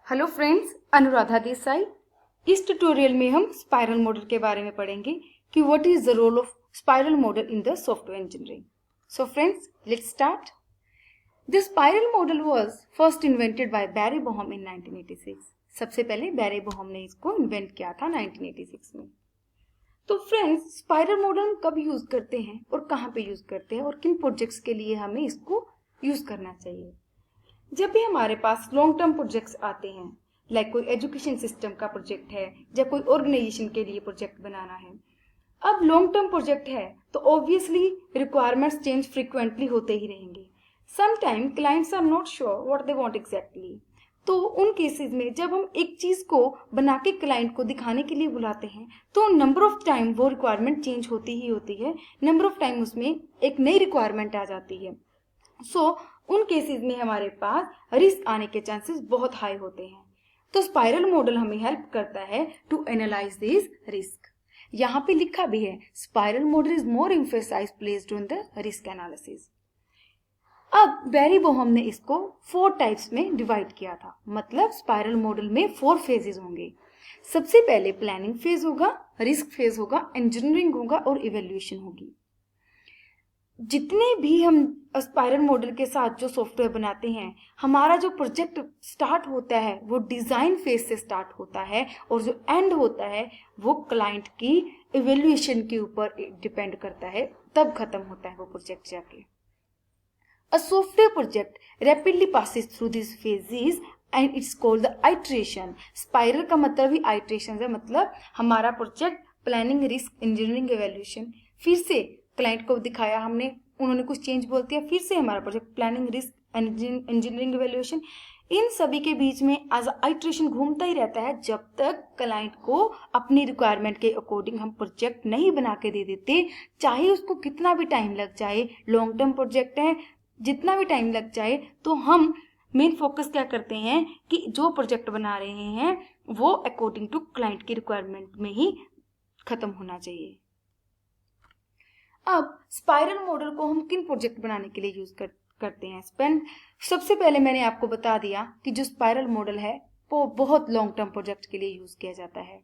Hello friends, Anuradha Desai. इस tutorial में हम स्पाइरल मॉडल के बारे में पढ़ेंगे कि what is the role of spiral model in the software engineering. So friends, let's start. The spiral model was first invented by Barry Boehm in 1986। सबसे पहले बैरी बोहम ने इसको इन्वेंट किया था 1986 में। तो फ्रेंड्स, स्पाइरल मॉडल हम कब यूज करते हैं और कहाँ पे यूज करते हैं और किन प्रोजेक्ट्स के लिए हमें इसको यूज करना चाहिए। जब भी हमारे पास लॉन्ग टर्म प्रोजेक्ट्स आते हैं, लाइक कोई एजुकेशन सिस्टम का प्रोजेक्ट है या कोई ऑर्गेनाइजेशन के लिए प्रोजेक्ट बनाना है। अब लॉन्ग टर्म प्रोजेक्ट है तो ऑब्वियसली रिक्वायरमेंट्स चेंज फ्रीक्वेंटली होते ही रहेंगे। Sometime clients are not sure what they want exactly. तो उन केसेस में जब हम एक चीज को बना के क्लाइंट को दिखाने के लिए बुलाते हैं तो नंबर ऑफ टाइम वो रिक्वायरमेंट चेंज होती ही होती है। नंबर ऑफ टाइम उसमें एक नई रिक्वायरमेंट आ जाती है। उन केसेस में हमारे पास रिस्क आने के चांसेस बहुत हाई होते हैं। तो स्पाइरल मॉडल हमें हेल्प करता है टू एनालाइज दिस रिस्क। यहाँ पे लिखा भी है, spiral model is more emphasize placed on the risk analysis. अब बैरी बोहम ने इसको 4 टाइप्स में डिवाइड किया था। मतलब स्पाइरल मॉडल में 4 फेजेस होंगे। सबसे पहले प्लानिंग फेज होगा, रिस्क फेज होगा, इंजीनियरिंग होगा और इवेल्युएशन होगी। जितने भी हम स्पाइरल मॉडल के साथ जो सॉफ्टवेयर बनाते हैं, हमारा जो प्रोजेक्ट स्टार्ट होता है वो डिजाइन फेज से स्टार्ट होता है और जो एंड होता है वो क्लाइंट की इवेल्युएशन के ऊपर डिपेंड करता है, तब खत्म होता है वो प्रोजेक्ट जाके। A software project rapidly passes through this phases and it's called the iteration. Spiral का मतलब ही आइट्रेशन है। मतलब हमारा project planning, risk, engineering, evaluation, फिर से क्लाइंट को दिखाया हमने, उन्होंने कुछ चेंज बोल दिया, फिर से हमारा project planning, risk, engineering, evaluation, इन सभी के बीच में एज आइट्रेशन घूमता ही रहता है जब तक क्लाइंट को अपनी रिक्वायरमेंट के अकॉर्डिंग हम प्रोजेक्ट नहीं बना के दे देते। चाहे उसको कितना भी टाइम लग जाए, लॉन्ग टर्म प्रोजेक्ट है, जितना भी टाइम लग जाए, तो हम मेन फोकस क्या करते हैं कि जो प्रोजेक्ट बना रहे हैं वो अकॉर्डिंग टू क्लाइंट की रिक्वायरमेंट में ही खत्म होना चाहिए। अब स्पाइरल मॉडल को हम किन प्रोजेक्ट बनाने के लिए यूज करते हैं। सबसे पहले मैंने आपको बता दिया कि जो स्पाइरल मॉडल है वो बहुत लॉन्ग टर्म प्रोजेक्ट के लिए यूज किया जाता है।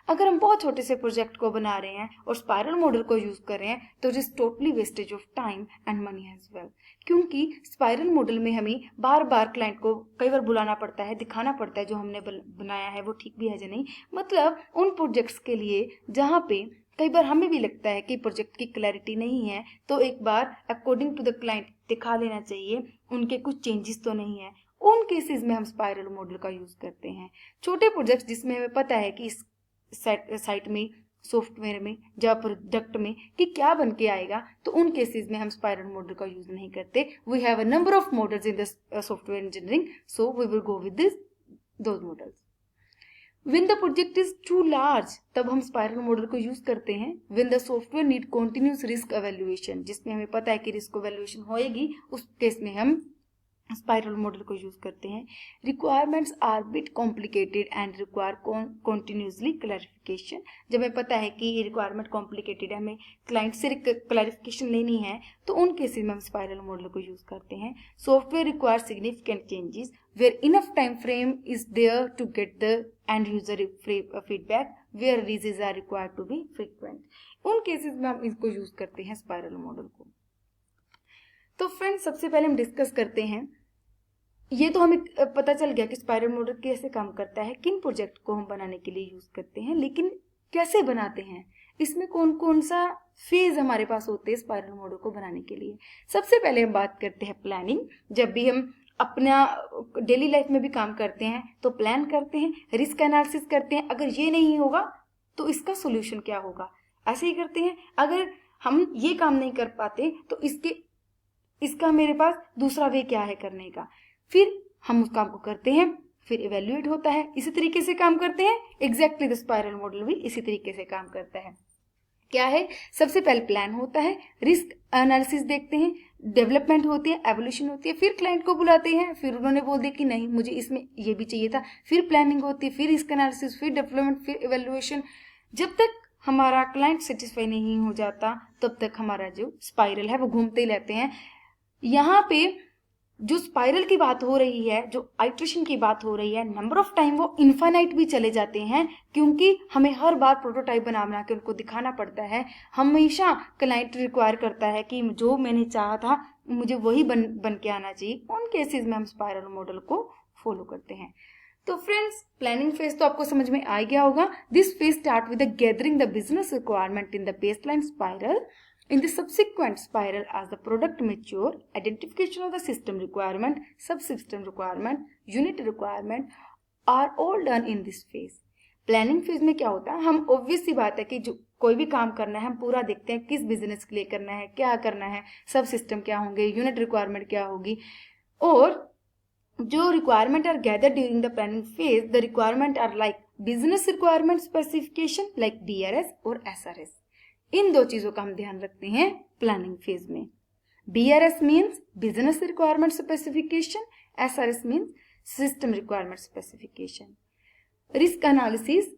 अगर हम बहुत छोटे से प्रोजेक्ट को बना रहे हैं और स्पाइरल मॉडल को यूज कर रहे हैं तो it is totally wastage of time and money as well. क्योंकि स्पाइरल मॉडल में हमें बार बार क्लाइंट को कई बार बुलाना पड़ता है, दिखाना पड़ता है जो हमने बनाया है वो ठीक भी है या नहीं। मतलब उन प्रोजेक्ट्स के लिए जहाँ पे कई बार हमें भी लगता है कि प्रोजेक्ट की क्लैरिटी नहीं है, तो एक बार अकॉर्डिंग टू द क्लाइंट दिखा लेना चाहिए उनके कुछ चेंजेस तो नहीं है। उन केसेस में हम स्पाइरल मॉडल का यूज करते हैं। छोटे प्रोजेक्ट्स जिसमें हमें पता है कि इस साइट में, सॉफ्टवेयर में, या प्रोडक्ट में कि क्या बन के आएगा, तो उन केसेस में हम स्पाइरल मॉडल का यूज नहीं करते। We have a number of models in the software engineering, so we will go with those models. When the project is too large, तब हम स्पाइरल मॉडल को यूज करते हैं। When the software need continuous risk evaluation, जिसमें हमें पता है कि रिस्क evaluation होएगी, उस केस में हम स्पाइरल मॉडल को यूज करते हैं। Requirements are bit complicated and require continuously clarification. जब हमें पता है कि ये रिक्वायरमेंट कॉम्प्लिकेटेड है, हमें क्लाइंट से क्लैरिफिकेशन लेनी है, तो उन केसेस में हम स्पाइरल मॉडल को यूज करते हैं। Software require significant changes where enough time frame is there to get the end user feedback where releases are required to be frequent. उन केसेस में हम इसको यूज करते हैं स्पाइरल मॉडल को। तो फ्रेंड्स, सबसे पहले हम डिस्कस करते हैं, ये तो हमें पता चल गया कि स्पाइरल मॉडल कैसे काम करता है, किन प्रोजेक्ट को हम बनाने के लिए यूज करते हैं, लेकिन कैसे बनाते हैं, इसमें कौन कौन सा फेज हमारे पास होते हैं स्पाइरल मॉडल को बनाने के लिए। सबसे पहले हम बात करते हैं प्लानिंग। जब भी हम अपना डेली लाइफ में भी काम करते हैं तो प्लान करते हैं, रिस्क एनालिसिस करते हैं। अगर ये नहीं होगा तो इसका सोल्यूशन क्या होगा, ऐसे ही करते हैं। अगर हम ये काम नहीं कर पाते तो इसका मेरे पास दूसरा वे क्या है करने का, फिर हम उस काम को करते हैं, फिर इवेल्युएट होता है। इसी तरीके से काम करते हैं। एग्जैक्टली द स्पाइरल मॉडल भी इसी तरीके से काम करता है। क्या है, सबसे पहले प्लान होता है, रिस्क एनालिसिस देखते हैं, डेवलपमेंट होती है, एवोल्यूशन होती है, फिर क्लाइंट को बुलाते हैं, फिर उन्होंने बोल दिया कि नहीं मुझे इसमें ये भी चाहिए था, फिर प्लानिंग होती है, फिर रिस्क एनालिसिस, फिर डेवलपमेंट, फिर इवेल्युएशन। जब तक हमारा क्लाइंट सेटिस्फाई नहीं हो जाता तब तक हमारा जो स्पाइरल है वो घूमते ही रहते हैं। यहाँ पे जो स्पाइरल की बात हो रही है, जो आइट्रेशन की बात हो रही है, नंबर ऑफ टाइम वो इनफाइनाइट भी चले जाते हैं, क्योंकि हमें हर बार प्रोटोटाइप बना के उनको दिखाना पड़ता है। हमेशा क्लाइंट रिक्वायर करता है कि जो मैंने चाहा था मुझे वही बन के आना चाहिए। उन केसेस में हम स्पाइरल मॉडल को फॉलो करते हैं। तो फ्रेंड्स, प्लानिंग फेज तो आपको समझ में आ गया होगा। This phase start with the gathering the business requirement in the baseline spiral. In the subsequent spiral, as the product mature, identification of the system requirement, subsystem requirement, unit requirement are all done in this phase. Planning phase में क्या होता है, हम obvious सी बात है कि जो कोई भी काम करना है हम पूरा देखते हैं किस बिजनेस के लिए करना है, क्या करना है, सब सिस्टम क्या होंगे, यूनिट रिक्वायरमेंट क्या होगी, और जो requirement are gather during the planning phase, the requirement are like business requirement specification like DRS और SRS. इन दो चीजों का हम ध्यान रखते हैं प्लानिंग फेज में. BRS means business requirement specification, SRS means system requirement specification. Risk analysis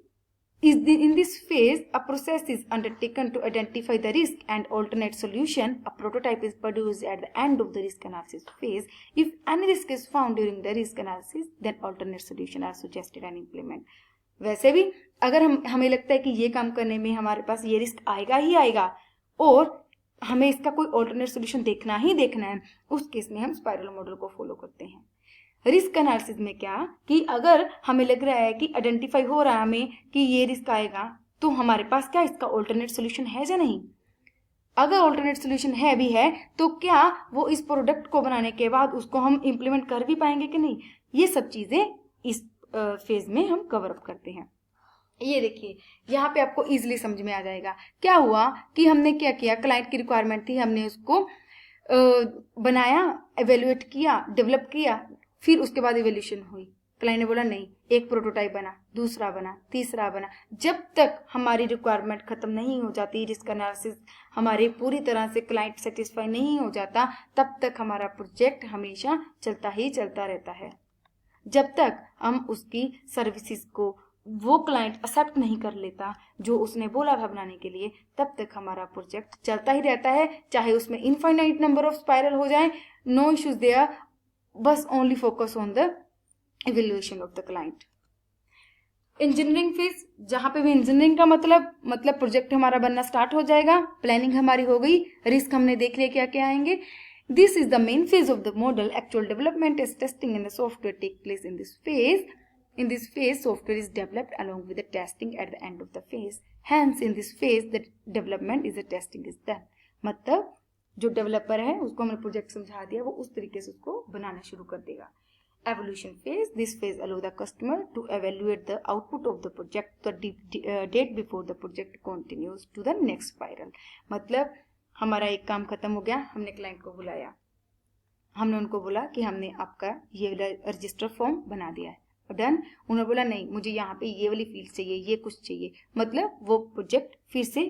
is in this phase a process is undertaken to identify the risk and alternate solution. A prototype is produced at the end of the risk analysis phase. If any risk is found during the risk analysis, then alternate solution are suggested and implemented. वैसे भी अगर हमें लगता है कि ये काम करने में हमारे पास ये रिस्क आएगा ही आएगा और हमें इसका कोई ऑल्टरनेट सोल्यूशन देखना ही देखना है, उस केस में हम स्पाइरल मॉडल को फॉलो करते हैं. रिस्क एनालिसिस में क्या कि अगर हमें लग रहा है कि आइडेंटिफाई हो रहा है हमें कि ये रिस्क आएगा, तो हमारे पास क्या इसका ऑल्टरनेट सोल्यूशन है या नहीं. अगर ऑल्टरनेट सोल्यूशन है भी है तो क्या वो इस प्रोडक्ट को बनाने के बाद उसको हम इम्प्लीमेंट कर भी पाएंगे कि नहीं. ये सब चीजें इस फेज में हम कवर अप करते हैं. ये देखिए यहाँ पे आपको इजीली समझ में आ जाएगा. क्या हुआ कि हमने क्या किया, क्लाइंट की रिक्वायरमेंट थी, हमने उसको बनाया, एवेल्युएट किया, डेवलप किया, फिर उसके बाद इवोल्यूशन हुई. क्लाइंट ने बोला नहीं, एक प्रोटोटाइप बना, दूसरा बना, तीसरा बना. जब तक हमारी रिक्वायरमेंट खत्म नहीं हो जाती, रिस्क एनालिसिस हमारे पूरी तरह से क्लाइंट सेटिस्फाई नहीं हो जाता, तब तक हमारा प्रोजेक्ट हमेशा चलता ही चलता रहता है. जब तक हम उसकी सर्विसेज को वो क्लाइंट एक्सेप्ट नहीं कर लेता जो उसने बोला था बनाने के लिए, तब तक हमारा प्रोजेक्ट चलता ही रहता है. चाहे उसमें इनफाइनाइट नंबर ऑफ स्पाइरल हो जाए, नो इश्यूज देयर, बस only focus on the evaluation of the client. Engineering phase, जहां पे भी इंजीनियरिंग का मतलब प्रोजेक्ट हमारा बनना स्टार्ट हो जाएगा. प्लानिंग हमारी हो गई, रिस्क हमने देख लिया क्या क्या आएंगे. This is the main phase of the model. Actual development is testing and the software take place in this phase. In this phase, software is developed along with the testing at the end of the phase. Hence, in this phase, the development is the testing is done. मतलब जो developer है उसको हमने project समझा दिया, वो उस तरीके से उसको बनाना शुरू कर देगा. Evolution phase. This phase allow the customer to evaluate the output of the project the date before the project continues to the next spiral. मतलब हमारा एक काम खत्म हो गया, हमने क्लाइंट को बुलाया, हमने उनको बोला कि हमने आपका ये रजिस्टर फॉर्म बना दिया है, डन. उन्होंने बोला नहीं, मुझे यहाँ पे ये वाली फील्ड चाहिए, ये कुछ चाहिए. मतलब वो प्रोजेक्ट फिर से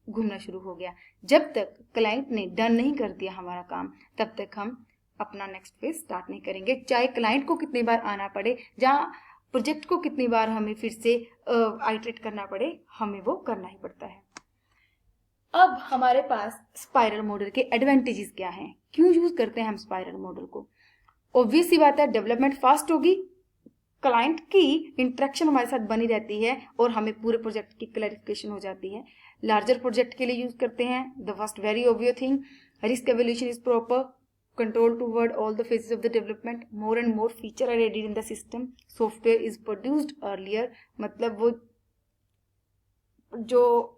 घूमना शुरू हो गया. जब तक क्लाइंट ने डन नहीं कर दिया हमारा काम, तब तक हम अपना नेक्स्ट फेज स्टार्ट नहीं करेंगे. चाहे क्लाइंट को कितनी बार आना पड़े, जहाँ प्रोजेक्ट को कितनी बार हमें फिर से आइटरेट करना पड़े, हमें वो करना ही पड़ता है. अब हमारे पास स्पाइरल मॉडल के एडवांटेजेस क्या हैं, क्यों यूज करते हैं हम स्पाइरल मॉडल को. ऑब्वियस सी बात है, डेवलपमेंट फास्ट होगी, क्लाइंट की इंटरेक्शन हमारे साथ बनी रहती है और हमें पूरे प्रोजेक्ट की क्लैरिफिकेशन हो जाती है. लार्जर प्रोजेक्ट के लिए यूज करते हैं. The first very obvious thing, risk evaluation is proper control toward all the phases of the development. More and more feature are added in the system. Software is produced earlier. मतलब वो जो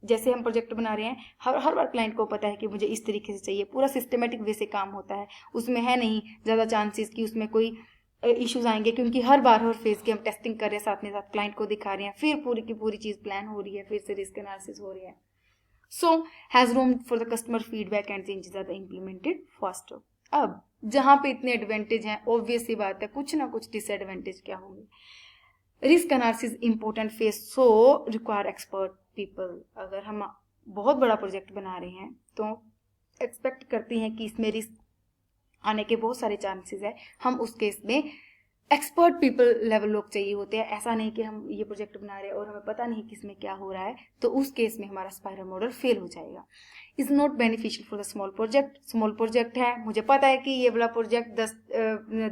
जैसे हम project बना रहे हैं, हर बार client को पता है कि मुझे इस तरीके से चाहिए, पूरा सिस्टमेटिक वे से काम होता है. उसमें है नहीं ज़्यादा चांसेस कि उसमें कोई इश्यूज आएंगे, क्योंकि हर फेज की हम टेस्टिंग कर रहे हैं, साथ में साथ क्लाइंट को दिखा रहे हैं, फिर पूरी की पूरी चीज़ प्लान हो रही है, फिर से रिस्क एनालिसिस हो रही है. So has room for the customer feedback and changes are implemented faster. अब जहाँ पे इतने एडवांटेज हैं, ऑब्वियस सी बात है कुछ ना कुछ डिसएडवांटेज क्या होंगे. रिस्क एनालिसिस इंपॉर्टेंट फेज, सो रिक्वायर एक्सपर्ट पीपल. अगर हम बहुत बड़ा प्रोजेक्ट बना रहे हैं तो एक्सपेक्ट करते हैं कि इसमें रिस्क आने के बहुत सारे चांसेस है. हम उस केस में एक्सपर्ट पीपल लेवल लोग चाहिए होते हैं। ऐसा नहीं कि हम ये प्रोजेक्ट बना रहे हैं और हमें पता नहीं किसमें क्या हो रहा है, तो उस केस में हमारा स्पाइरल मॉडल फेल हो जाएगा। Is not beneficial for the small project. Small project है, मुझे पता है कि ये वाला प्रोजेक्ट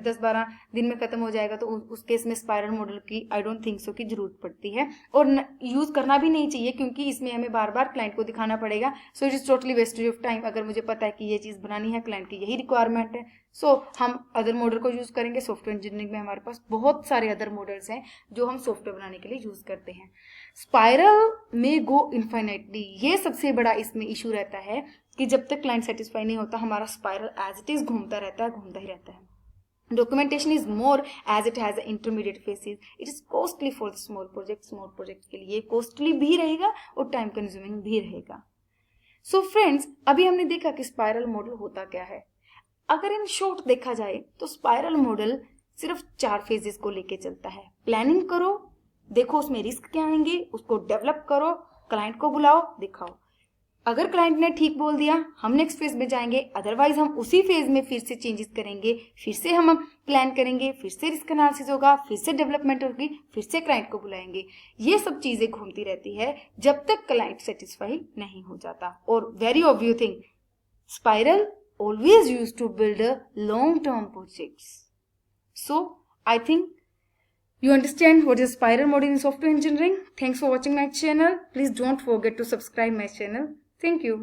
10-12 दिन में खत्म हो जाएगा, तो उस केस में स्पाइरल मॉडल की आई डोंट थिंक सो की जरूरत पड़ती है, और यूज करना भी नहीं चाहिए, क्योंकि इसमें हमें बार बार क्लाइंट को दिखाना पड़ेगा। So it is totally wastage of time. अगर मुझे पता है कि ये चीज बनानी है, क्लाइंट की यही रिक्वायरमेंट है, सो हम अदर मॉडल को यूज करेंगे। सॉफ्टवेयर इंजीनियरिंग में हमारे पास बहुत सारे अदर मॉडल्स हैं जो हम सॉफ्टवेयर बनाने के लिए यूज करते हैं। स्पाइरल में गो इनफाइनाइटली, ये सबसे बड़ा इसमें इशू रहता है कि जब तक क्लाइंट सेटिस्फाई नहीं होता, हमारा स्पाइरल एज इट इज घूमता रहता है, घूमता ही रहता है। Documentation is more as it has intermediate phases. It is costly for the small project. Small project के लिए कॉस्टली भी रहेगा और टाइम कंज्यूमिंग भी रहेगा। सो फ्रेंड्स, अभी हमने देखा कि स्पाइरल मॉडल होता क्या है। अगर इन शॉर्ट देखा जाए तो स्पाइरल मॉडल सिर्फ 4 फेजेस को लेके चलता है। प्लानिंग करो, देखो उसमें रिस्क क्या आएंगे, उसको डेवलप करो, क्लाइंट को बुलाओ, दिखाओ। अगर क्लाइंट ने ठीक बोल दिया, हम नेक्स्ट फेज में जाएंगे, अदरवाइज हम उसी फेज में फिर से चेंजेस करेंगे, फिर से हम प्लान करेंगे, फिर से रिस्क एनालिसिस होगा, फिर से डेवलपमेंट होगी, फिर से क्लाइंट को बुलाएंगे। ये सब चीजें घूमती रहती है जब तक क्लाइंट सेटिस्फाई नहीं हो जाता। और very obvious thing, spiral always used to build a long-term projects. So, I think you understand what is spiral model in software engineering. Thanks for watching my channel. Please don't forget to subscribe my channel. Thank you.